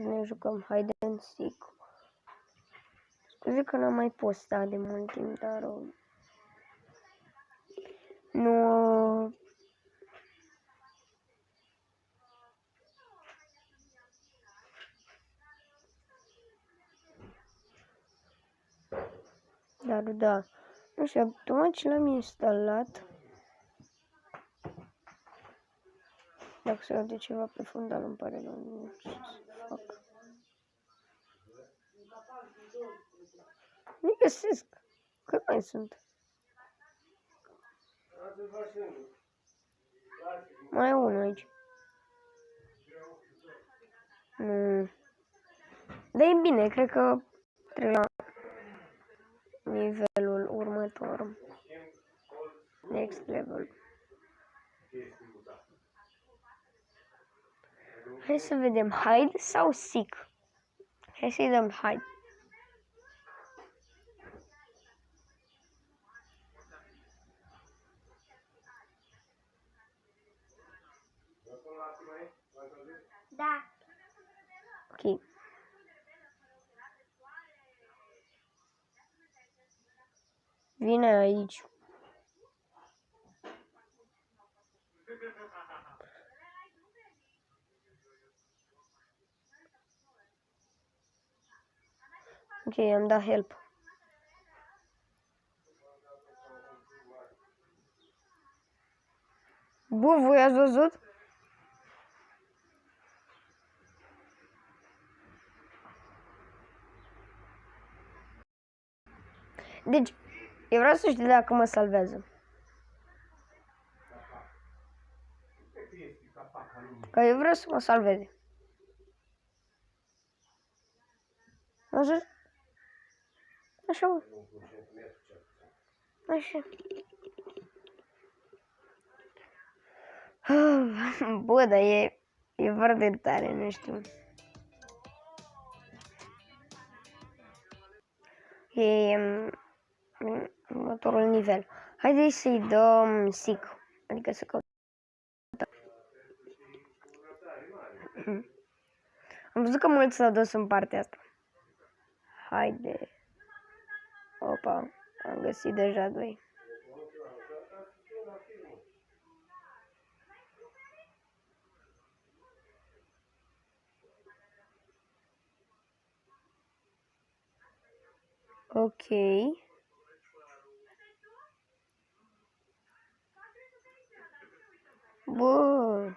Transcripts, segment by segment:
Ne jucăm hide and seek. Scuze că n-am mai postat de mult timp, dar nu. Dar da, nu știu, automat ce l-am instalat. Dacă se de ceva pe fundal, îmi pare rău, nu știu ce să fac. Nu găsesc. Cât mai sunt? Mai e unul aici. Nu. Dar e bine, cred că trebuie la nivelul următor. Next level. Hai să vedem, hide sau seek? Hai să-i dăm hide. Da. Ok. Vine aici. Ok, am dat help. Bă, voi ați văzut? Deci, eu vreau să știu dacă mă salvează. Că eu vreau să mă salveze. Așa? Așa, mă. Așa. Bă, dar e foarte tare, nu știu. E următorul nivel. Haideți să-i dăm seek. Adică să căutăm. Am văzut că mulți s-au dus în partea asta. Haide. Opa, am găsit deja 2. Ok. Bă.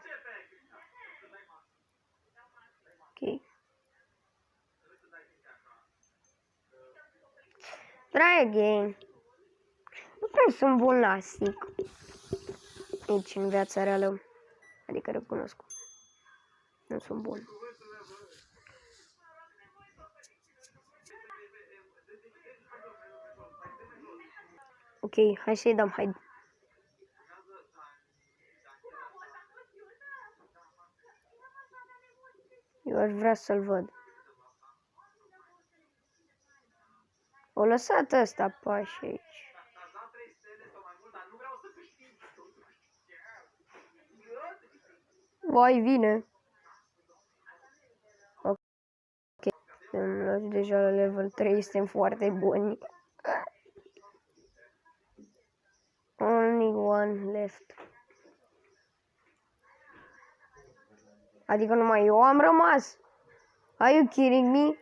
Ok. Try again. Nu prea sunt bun la seek. Nici în viața reală. Adică recunosc. Nu sunt bun. Ok, hai să-i dăm hide. Eu aș vrea să-l văd. O lăsat ăsta pași aici. Vai, vine. Ok. Suntem deja la level 3, suntem foarte buni. Only one left. Adică numai eu am rămas. Are you kidding me?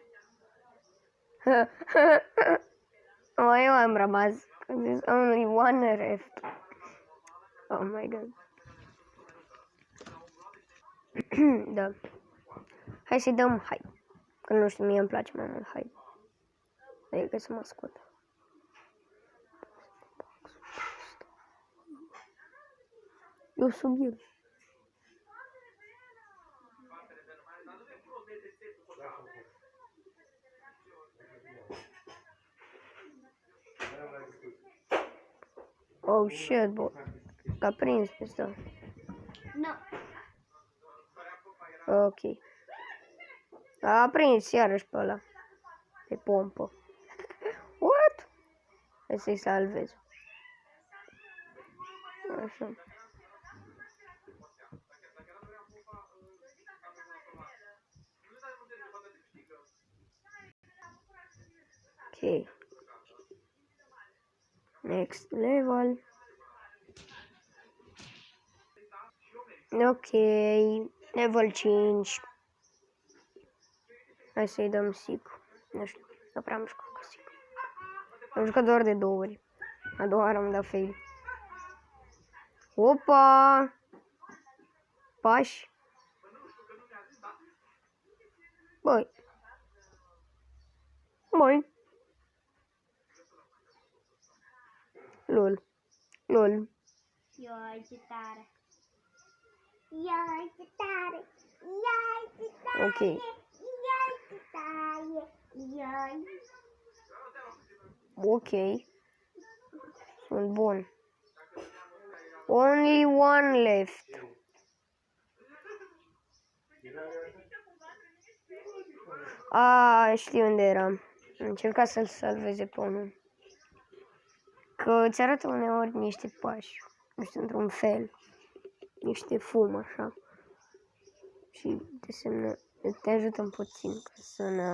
Numai eu am rămas. There's only one left. Oh my god. Da. Hai să-i dăm hai. Că nu știu, mie îmi place mai mult hai. Adică să mă scot. Eu sub el. Oh shit, bă. L-a prins pe ăsta. Nu. Ok. A prins iarăși pe ăla. Pe pompă. What? Hai să-i salvez. Așa. Ok. Next level. Ok. Level 5. Hai să-i dăm sic. Nu știu, nu prea am jucat cu sic. Am jucat doar de 2 ori. A doua oară am dat fail. Opa! Pași. Băi. Băi. Lol. Lol. Ioi, ce tare. Ioi, ce tare. Ioi, ce tare. Ok. Ioi, ce tare. Ioi. Ok. Sunt bun. Only one left. Știu unde eram. Am încercat să-l salveze pe unul. Că îți arată uneori niște pași. Nu știu, într-un fel. Niște fum, așa. Și te ajută puțin ca să ne...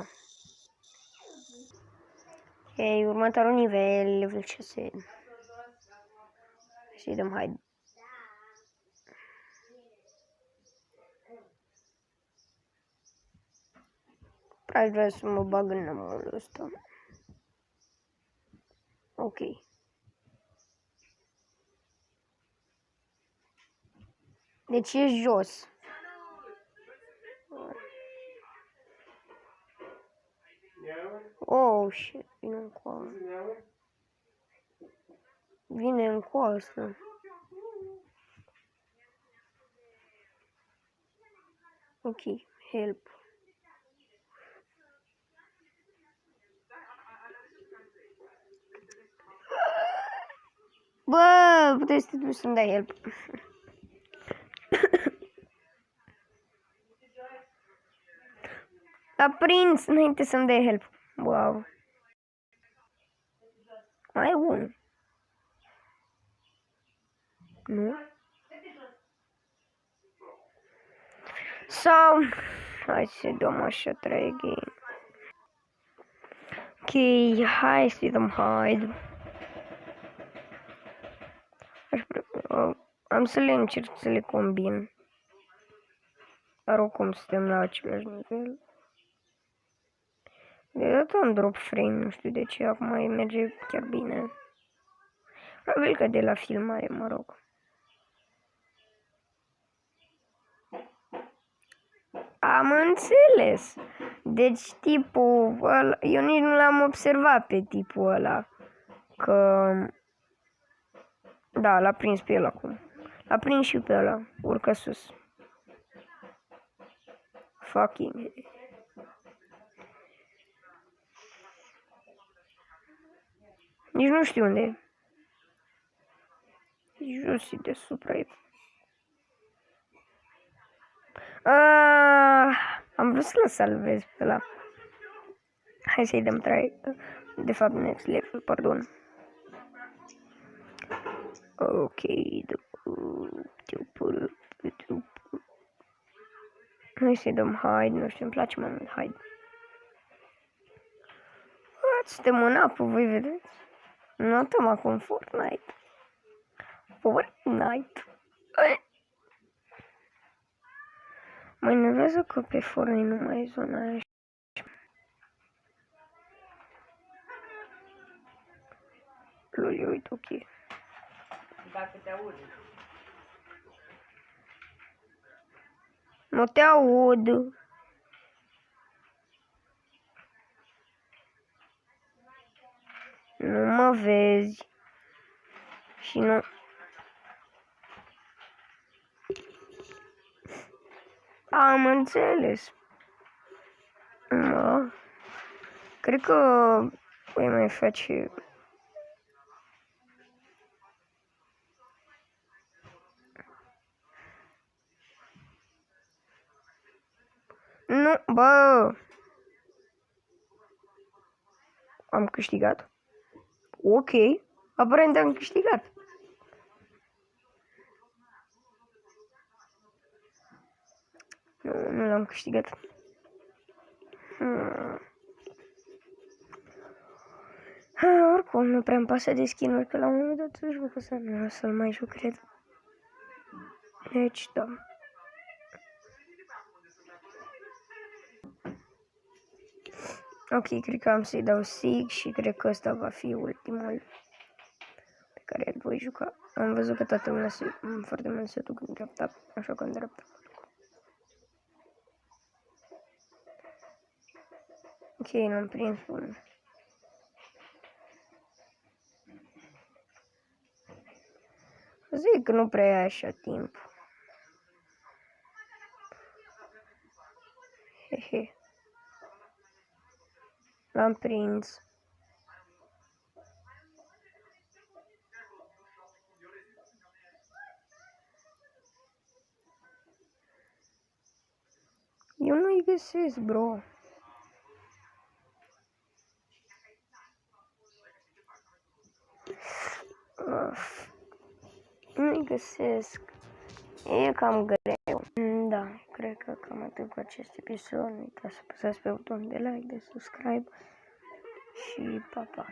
Ok, următorul nivel, level 6. Și dăm hai. Aș vrea să mă bag în amul ăsta. Ok. Deci e jos. Oh, shit, vine în coa. Vine în coastă. Ok, help. Bă, puteai să te duci să-mi dai help. L-a prins înainte să-mi dai help. Wow. Mai e unul. Nu? Sau... Hai să dăm așa 3 game. Ok, hai să dăm hide. Am să le încerc să le combin. Dar oricum suntem la același nivel. Deodată am drop frame, nu știu de ce, acum merge chiar bine. Probabil că de la filmare, mă rog. Am înțeles. Deci tipul ăla, eu nici nu l-am observat pe tipul ăla. Că... Da, l-a prins pe el acum. L-a prins și pe ăla. Urcă sus. Fucking... Nici nu știu unde e. E jos și deasupra e. Am vrut să-l salvez pe ăla. Hai să-i dăm try. De fapt, next level, pardon. Ok. Hai să-i dăm hide. Nu știu, îmi place mai mult hide. Suntem în apă, voi vedeți? Notăm acum Fortnite. Fortnite. Mă enervează că pe Fortnite nu mai e zona aia. Lol, uite, ok. Dacă te auzi. Nu te aud. Nu mă vezi. Și nu... Am înțeles. Mă. Cred că voi mai face... Nu, bă! Am câștigat. Ok. Aparent am câștigat. Nu l-am câștigat. Acum nu prea îmi pasă de skin-uri, că la un moment dat să joc ăsta, nu o să-l mai joc, cred. Deci, da. Ok, cred că am să-i dau Sig și cred că ăsta va fi ultimul pe care îl voi juca. Am văzut că toată lumea foarte mult se duc în dreapta, așa că în dreapta. Ok, n-am prins unul. Zic că nu prea e așa timp. Hehe. L-am prins. Eu nu-i găsesc, bro. Nu-i găsesc. E cam greu. Da, cred că cam atât cu acest episod. Nu uitați să apăsați pe butonul de like, de subscribe și pa, pa.